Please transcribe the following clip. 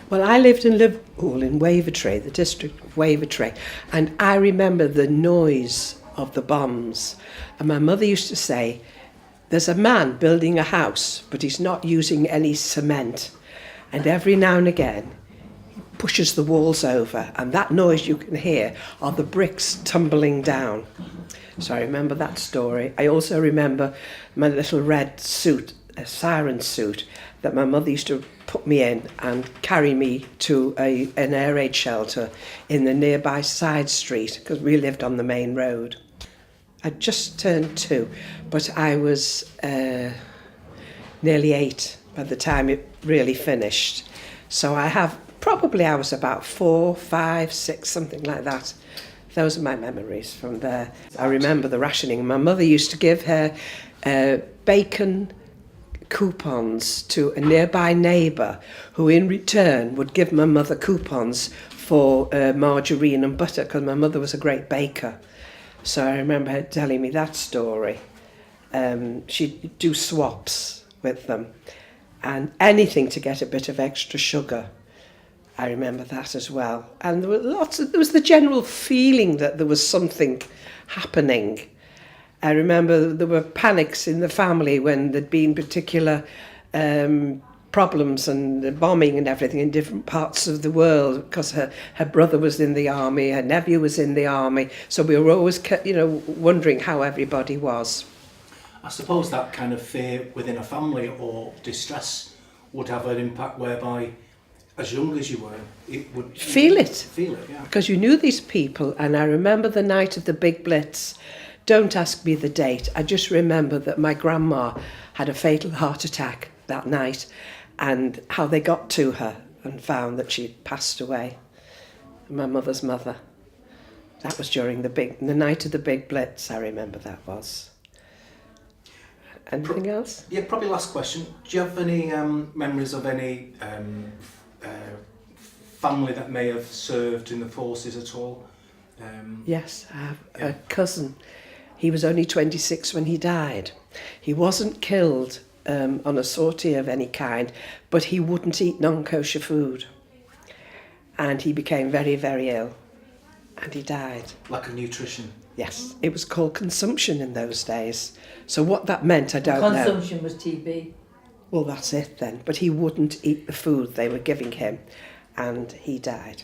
Well, I lived in Liverpool in Wavertree, the district of Wavertree, and I remember the noise of the bombs. And my mother used to say, there's a man building a house, but he's not using any cement. And every now and again, he pushes the walls over, and that noise you can hear are the bricks tumbling down. So I remember that story. I also remember my little red suit, a siren suit, that my mother used to put me in and carry me to an air raid shelter in the nearby side street, because we lived on the main road. I'd just turned 2, but I was nearly 8 by the time it really finished. So I was about 4, 5, 6, something like that. Those are my memories from there. I remember the rationing. My mother used to give her bacon coupons to a nearby neighbour who in return would give my mother coupons for margarine and butter, because my mother was a great baker. So I remember her telling me that story. She'd do swaps with them and anything to get a bit of extra sugar. I remember that as well. And there was the general feeling that there was something happening. I remember there were panics in the family when there'd been particular problems and bombing and everything in different parts of the world, because her brother was in the army, her nephew was in the army. So we were always, wondering how everybody was. I suppose that kind of fear within a family or distress would have an impact whereby, as young as you were, it would... Feel it, yeah. Because you knew these people, and I remember the night of the big blitz. Don't ask me the date. I just remember that my grandma had a fatal heart attack that night, and how they got to her and found that she'd passed away. My mother's mother. That was during the night of the big blitz, I remember that was. Anything else? Yeah, probably last question. Do you have any memories of any family that may have served in the forces at all? Yes, I have a cousin. He was only 26 when he died. He wasn't killed on a sortie of any kind, but he wouldn't eat non-kosher food. And he became very, very ill. And he died. Lack of nutrition? Yes, it was called consumption in those days. So what that meant, I don't know. Consumption was TB. Well, that's it then. But he wouldn't eat the food they were giving him, and he died.